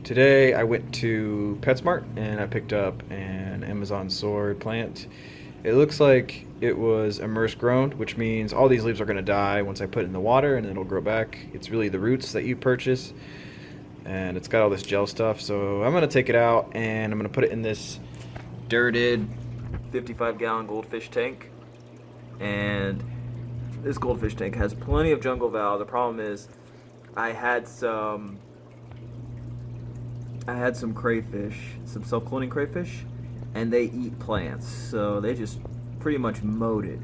Today I went to PetSmart and I picked up an Amazon sword plant. It looks like it was immerse grown, which means all these leaves are going to die once I put it in the water and it'll grow back. It's really the roots that you purchase, and it's got all this gel stuff. So I'm going to take it out and I'm going to put it in this dirted 55-gallon goldfish tank. And this goldfish tank has plenty of jungle val. The problem is I had some crayfish, some self-cloning crayfish, and they eat plants, so they just pretty much mowed it.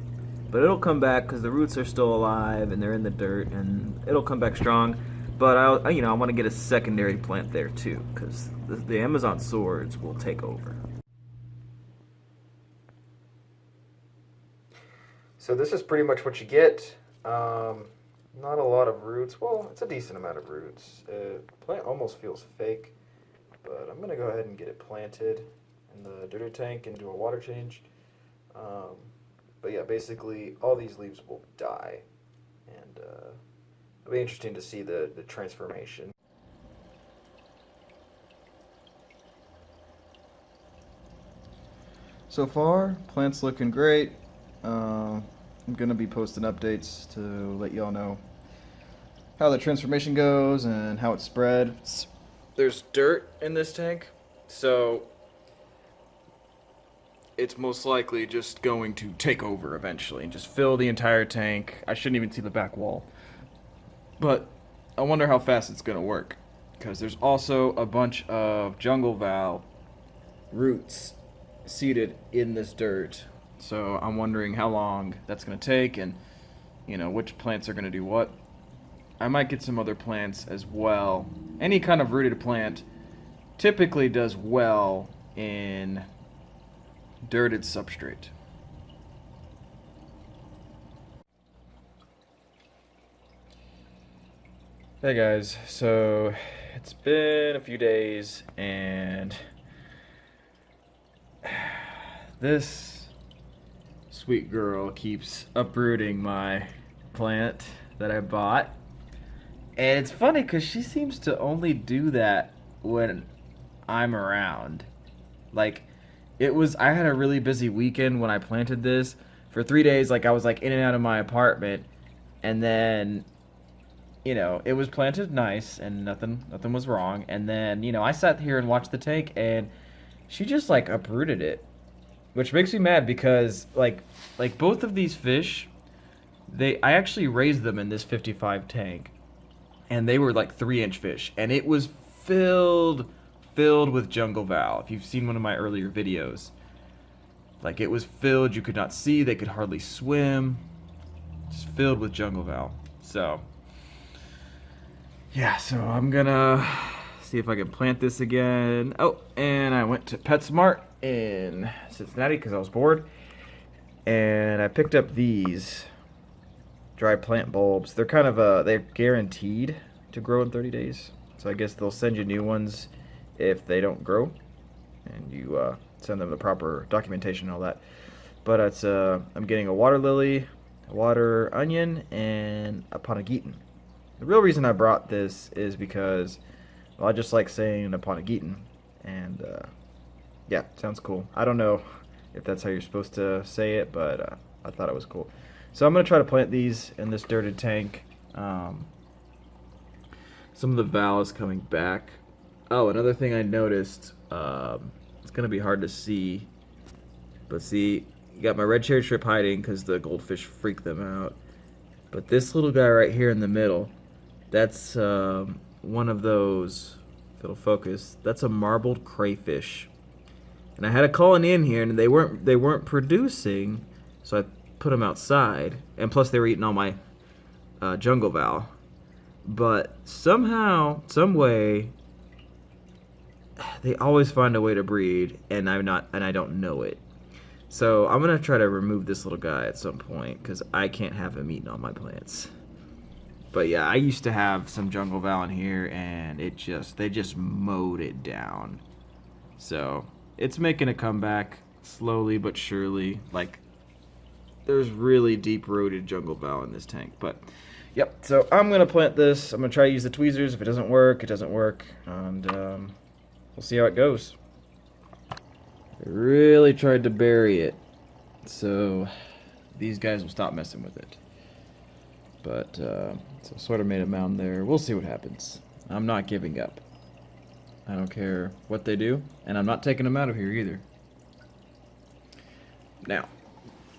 But it'll come back because the roots are still alive and they're in the dirt, and it'll come back strong. But I want to get a secondary plant there too, because the Amazon swords will take over. So this is pretty much what you get. Not a lot of roots. Well, it's a decent amount of roots. The plant almost feels fake. But I'm going to go ahead and get it planted in the dirty tank and do a water change. But yeah, basically all these leaves will die. And it'll be interesting to see the transformation. So far, plant's looking great. I'm going to be posting updates to let y'all know how the transformation goes and how it spread. There's dirt in this tank, so it's most likely just going to take over eventually and just fill the entire tank. I shouldn't even see the back wall, but I wonder how fast it's going to work, because there's also a bunch of jungle val roots seeded in this dirt, so I'm wondering how long that's going to take and which plants are going to do what. I might get some other plants as well. Any kind of rooted plant typically does well in dirted substrate. Hey guys, so it's been a few days and this sweet girl keeps uprooting my plant that I bought. And it's funny because she seems to only do that when I'm around. Like, I had a really busy weekend when I planted this. For 3 days, I was in and out of my apartment. And then, it was planted nice and nothing was wrong. And then, I sat here and watched the tank and she just uprooted it. Which makes me mad because like both of these fish, I actually raised them in this 55 tank. And they were 3-inch fish, and it was filled with jungle val. If you've seen one of my earlier videos, it was filled. You could not see. They could hardly swim. Just filled with jungle val. So yeah, so I'm gonna see if I can plant this again. Oh, and I went to PetSmart in Cincinnati because I was bored, and I picked up these dry plant bulbs. They're kind of they're guaranteed to grow in 30 days. So I guess they'll send you new ones if they don't grow, and you send them the proper documentation and all that. But it's I'm getting a water lily, a water onion, and a Ponageton. The real reason I brought this is because, well, I just like saying a Ponageton, and yeah, sounds cool. I don't know if that's how you're supposed to say it, but I thought it was cool. So I'm going to try to plant these in this dirted tank. Some of the val is coming back. Oh, another thing I noticed, it's going to be hard to see, but see, you got my red cherry strip hiding because the goldfish freaked them out. But this little guy right here in the middle, that's one of those, if it'll focus, that's a marbled crayfish. And I had a colony in here and they weren't producing, so I put them outside, and plus they were eating all my jungle val. But somehow, some way, they always find a way to breed, and I don't know it. So I'm gonna try to remove this little guy at some point because I can't have him eating all my plants. But yeah, I used to have some jungle val in here, and they just mowed it down. So it's making a comeback slowly but surely. There's really deep-rooted jungle val in this tank. But Yep, so I'm going to plant this. I'm going to try to use the tweezers. If it doesn't work, it doesn't work. And we'll see how it goes. I really tried to bury it, so these guys will stop messing with it. But, so sort of made a mound there. We'll see what happens. I'm not giving up. I don't care what they do, and I'm not taking them out of here either. Now,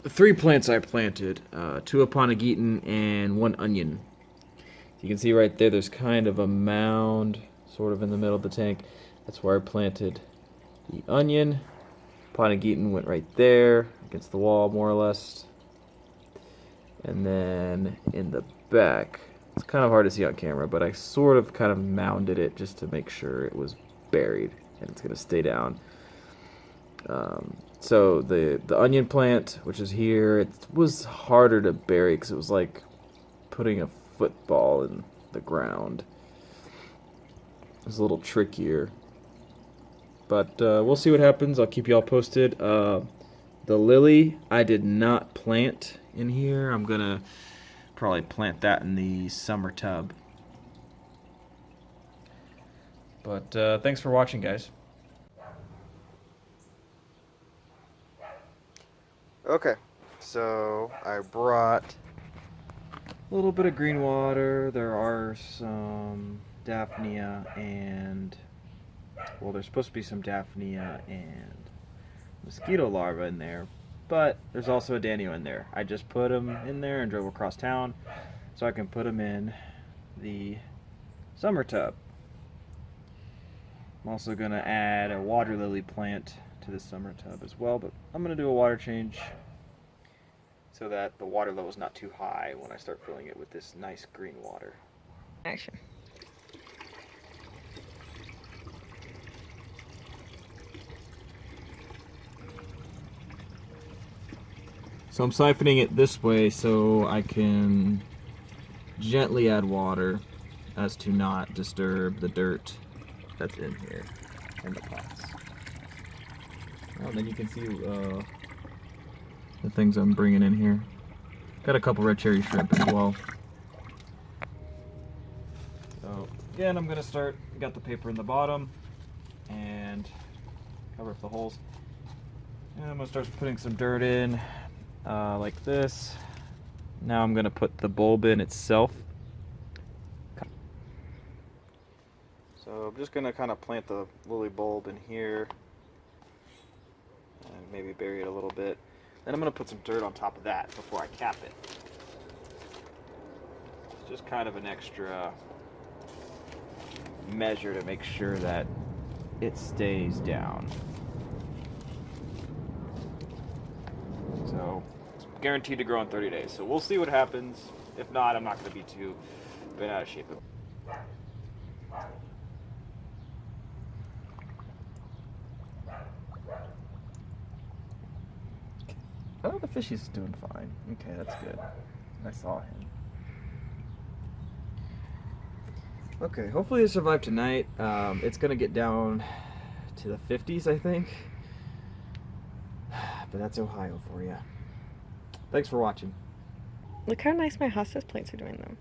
the 3 plants I planted, 2 Aponogeton and 1 onion. You can see right there, there's kind of a mound sort of in the middle of the tank. That's where I planted the onion. Aponogeton went right there against the wall, more or less. And then in the back, it's kind of hard to see on camera, but I sort of kind of mounded it just to make sure it was buried and it's going to stay down. So the onion plant, which is here, it was harder to bury because it was like putting a football in the ground. It was a little trickier. But we'll see what happens. I'll keep y'all posted. The lily I did not plant in here. I'm going to probably plant that in the summer tub. But thanks for watching, guys. Okay, so I brought a little bit of green water. There are some Daphnia and, well, there's supposed to be some Daphnia and mosquito larvae in there, but there's also a Danio in there. I just put them in there and drove across town so I can put them in the summer tub. I'm also going to add a water lily plant to the summer tub as well, but I'm going to do a water change so that the water level is not too high when I start filling it with this nice green water. Action. So I'm siphoning it this way so I can gently add water as to not disturb the dirt that's in here in the pots. Well, then you can see the things I'm bringing in here. Got a couple red cherry shrimp as well. So again, I'm gonna start. Got the paper in the bottom and cover up the holes. And I'm gonna start putting some dirt in like this. Now I'm gonna put the bulb in itself. So I'm just gonna kind of plant the lily bulb in here and maybe bury it a little bit. Then I'm going to put some dirt on top of that before I cap it. It's just kind of an extra measure to make sure that it stays down. So it's guaranteed to grow in 30 days. So we'll see what happens. If not, I'm not going to be too bent out of shape. Oh, the fishy's doing fine. Okay, that's good. I saw him. Okay, hopefully they survive tonight. It's gonna get down to the 50s, I think. But that's Ohio for you. Thanks for watching. Look how nice my hostas plants are doing, though.